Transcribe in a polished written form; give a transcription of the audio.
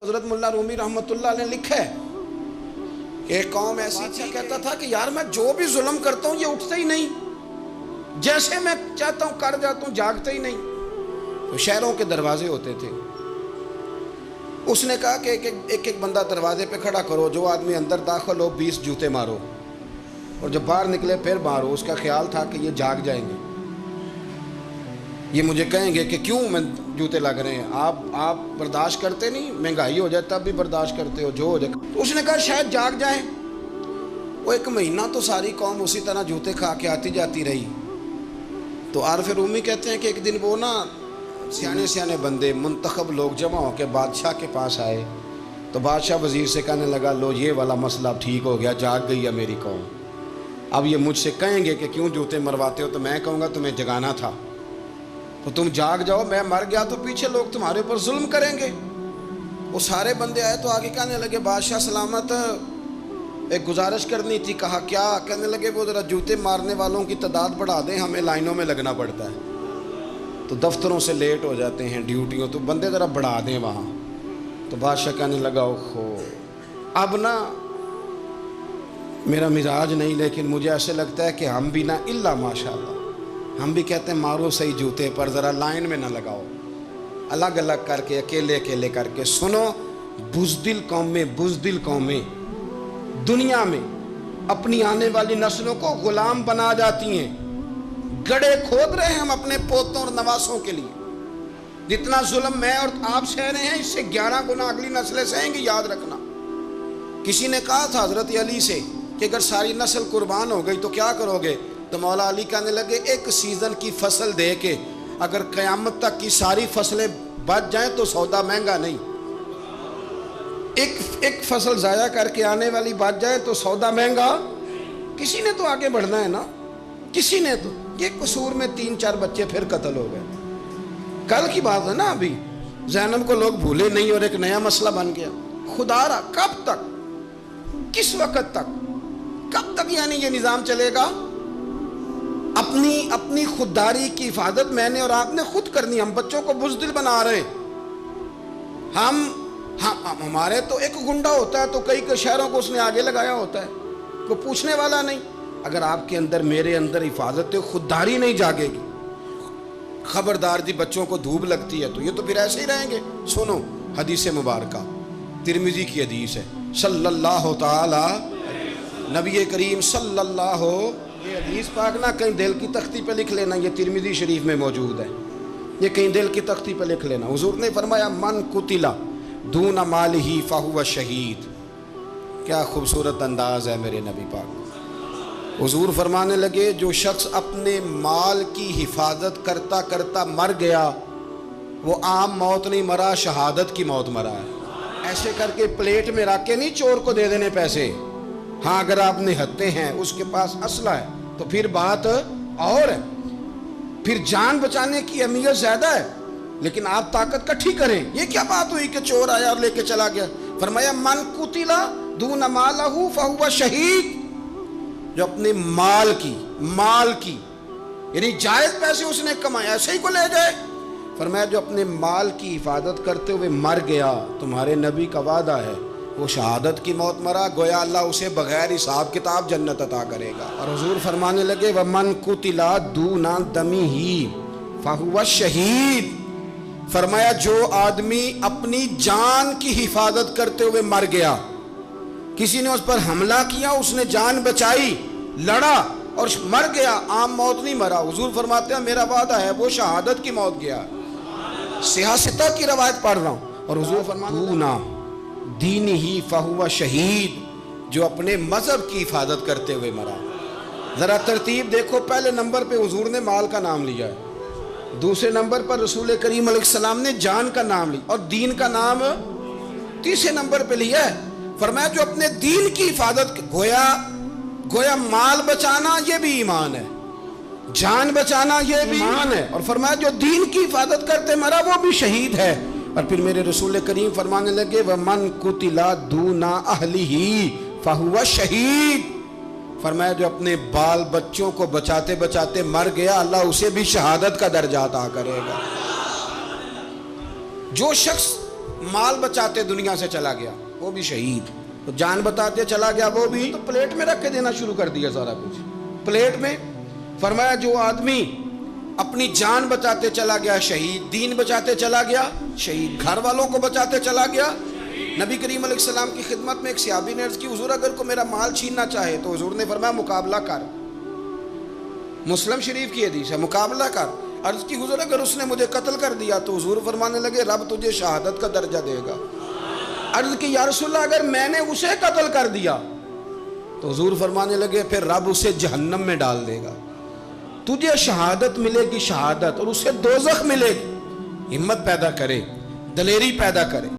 حضرت ملا رومی رحمۃ اللہ علیہ نے لکھا ہے کہ ایک قوم ایسی تھی، کہتا تھا کہ یار میں جو بھی ظلم کرتا ہوں یہ اٹھتا ہی نہیں، جیسے میں چاہتا ہوں کر جاتا ہوں، جاگتا ہی نہیں۔ تو شہروں کے دروازے ہوتے تھے، اس نے کہا کہ ایک ایک بندہ دروازے پہ کھڑا کرو، جو آدمی اندر داخل ہو 20 جوتے مارو، اور جب باہر نکلے پھر مارو۔ اس کا خیال تھا کہ یہ جاگ جائیں گے، یہ مجھے کہیں گے کہ کیوں میں جوتے لگ رہے ہیں، آپ برداشت کرتے نہیں، مہنگائی ہو جائے تب بھی برداشت کرتے ہو، جو ہو جائے۔ تو اس نے کہا شاید جاگ جائیں۔ وہ ایک مہینہ تو ساری قوم اسی طرح جوتے کھا کے آتی جاتی رہی۔ تو عارف رومی کہتے ہیں کہ ایک دن وہ سیانے سیانے بندے، منتخب لوگ جمع ہو کے بادشاہ کے پاس آئے۔ تو بادشاہ وزیر سے کہنے لگا لو یہ والا مسئلہ اب ٹھیک ہو گیا، جاگ گئی ہے میری قوم۔ اب یہ مجھ سے کہیں گے کہ کیوں جوتے مرواتے ہو، تو میں کہوں گا تمہیں جگانا تھا، تو تم جاگ جاؤ، میں مر گیا تو پیچھے لوگ تمہارے اوپر ظلم کریں گے۔ وہ سارے بندے آئے تو آگے کہنے لگے بادشاہ سلامت، ایک گزارش کرنی تھی۔ کہا کیا؟ کہنے لگے وہ ذرا جوتے مارنے والوں کی تعداد بڑھا دیں، ہمیں لائنوں میں لگنا پڑتا ہے، تو دفتروں سے لیٹ ہو جاتے ہیں، ڈیوٹیوں، تو بندے ذرا بڑھا دیں وہاں۔ تو بادشاہ کہنے لگا اوہو، اب میرا مزاج نہیں، لیکن مجھے ایسے لگتا ہے کہ ہم بھی الا ماشاءاللہ، ہم بھی کہتے ہیں مارو صحیح جوتے پر، ذرا لائن میں نہ لگاؤ، الگ الگ کر کے، اکیلے اکیلے کر کے۔ سنو، بزدل قومیں دنیا میں اپنی آنے والی نسلوں کو غلام بنا جاتی ہیں۔ گڑھے کھود رہے ہیں ہم اپنے پوتوں اور نواسوں کے لیے۔ جتنا ظلم میں اور آپ سہ رہے ہیں، اس سے 11 گنا اگلی نسلیں سہیں گی، یاد رکھنا۔ کسی نے کہا تھا حضرت علی سے کہ اگر ساری نسل قربان ہو گئی تو کیا کرو گے؟ تو مولا علی کہنے لگے ایک سیزن کی فصل دے کے اگر قیامت تک کی ساری فصلیں بچ جائیں تو سودا مہنگا نہیں، ایک فصل ضائع کر کے آنے والی بچ جائے تو سودا مہنگا۔ کسی نے تو آگے بڑھنا ہے نا، کسی نے تو۔ یہ قصور میں 3-4 بچے پھر قتل ہو گئے، کل کی بات ہے نا، ابھی زینب کو لوگ بھولے نہیں اور ایک نیا مسئلہ بن گیا۔ خدا را کب تک، کس وقت تک، کب تک یعنی یہ نظام چلے گا؟ اپنی خودداری کی حفاظت میں نے اور آپ نے خود کرنی۔ ہم بچوں کو بزدل بنا رہے ہیں۔ ہمارے تو ایک گنڈا ہوتا ہے تو کئی شہروں کو اس نے آگے لگایا ہوتا ہے، کوئی پوچھنے والا نہیں۔ اگر آپ کے اندر، میرے اندر حفاظت خودداری نہیں جاگے گی، خبردار جی بچوں کو دھوپ لگتی ہے تو یہ تو پھر ایسے ہی رہیں گے۔ سنو حدیث مبارکہ، ترمذی کی حدیث ہے، صلی اللہ تعالی نبی کریم صلی اللہ، یہ حدیث پاک نہ کہیں دل کی تختی پہ لکھ لینا، یہ ترمذی شریف میں موجود ہے، یہ کہیں دل کی تختی پہ لکھ لینا۔ حضور نے فرمایا من قتل دون مالہ فہو شہید۔ کیا خوبصورت انداز ہے میرے نبی پاک۔ حضور فرمانے لگے جو شخص اپنے مال کی حفاظت کرتا کرتا مر گیا، وہ عام موت نہیں مرا، شہادت کی موت مرا ہے۔ ایسے کر کے پلیٹ میں رکھ کے نہیں چور کو دے دینے پیسے۔ ہاں اگر آپ نہتے ہیں، اس کے پاس اسلحہ ہے تو پھر بات اور ہے، پھر جان بچانے کی اہمیت زیادہ ہے، لیکن آپ طاقت کٹھی کریں۔ یہ کیا بات ہوئی کہ چور آیا اور لے کے چلا گیا؟ فرمایا من قتل دون مالہ فہو شہید، جو اپنے مال کی یعنی جائز پیسے اس نے کمائے، ایسے ہی کو لے جائے۔ فرمایا جو اپنے مال کی حفاظت کرتے ہوئے مر گیا، تمہارے نبی کا وعدہ ہے وہ شہادت کی موت مرا، گویا اللہ اسے بغیر حساب کتاب جنت عطا کرے گا۔ اور حضور فرمانے لگے وَمَنْ قُتِلَ دُونَ دَمِهِ فَهُوَ شہید۔ فرمایا جو آدمی اپنی جان کی حفاظت کرتے ہوئے مر گیا، کسی نے اس پر حملہ کیا، اس نے جان بچائی، لڑا اور مر گیا، عام موت نہیں مرا، حضور فرماتے ہیں میرا وعدہ ہے وہ شہادت کی موت گیا۔ سیاستہ کی روایت پڑھ رہا ہوں، اور حضور فرماتے دینہی فہو شہید، جو اپنے مذہب کی حفاظت کرتے ہوئے مرا۔ ذرا ترتیب دیکھو، پہلے نمبر پہ حضور نے مال کا نام لیا ہے، دوسرے نمبر پر رسول کریم علیہ السلام نے جان کا نام لیا، اور دین کا نام تیسرے نمبر پہ لیا ہے۔ فرمایا جو اپنے دین کی حفاظت، گویا مال بچانا یہ بھی ایمان ہے، جان بچانا یہ بھی ایمان ہے، اور فرمایا جو دین کی حفاظت کرتے مرا وہ بھی شہید ہے۔ اور پھر میرے رسول کریم فرمانے لگے وَمَنْ قُتِلَ دُونَ أَهْلِهِ فَهُوَ شَهِيدٌ۔ فرمایا جو اپنے بال بچوں کو بچاتے بچاتے مر گیا، اللہ اسے بھی شہادت کا درجہ عطا کرے گا۔ جو شخص مال بچاتے دنیا سے چلا گیا وہ بھی شہید، تو جان بتاتے چلا گیا وہ بھی، تو پلیٹ میں رکھ کے دینا شروع کر دیا سارا کچھ پلیٹ میں۔ فرمایا جو آدمی اپنی جان بچاتے چلا گیا شہید، دین بچاتے چلا گیا شہید، گھر والوں کو بچاتے چلا گیا۔ نبی کریم علیہ السلام کی خدمت میں ایک صحابی نے عرض کی حضور اگر کو میرا مال چھیننا چاہے تو حضور نے فرمایا مقابلہ کر، مسلم شریف کی حدیث ہے، مقابلہ کر۔ عرض کی حضور اگر اس نے مجھے قتل کر دیا تو حضور فرمانے لگے رب تجھے شہادت کا درجہ دے گا۔ عرض کی یا رسول اللہ اگر میں نے اسے قتل کر دیا تو حضور فرمانے لگے پھر رب اسے جہنم میں ڈال دے گا، تجھے شہادت ملے گی شہادت اور اسے دوزخ ملے گی۔ ہمت پیدا کرے، دلیری پیدا کرے۔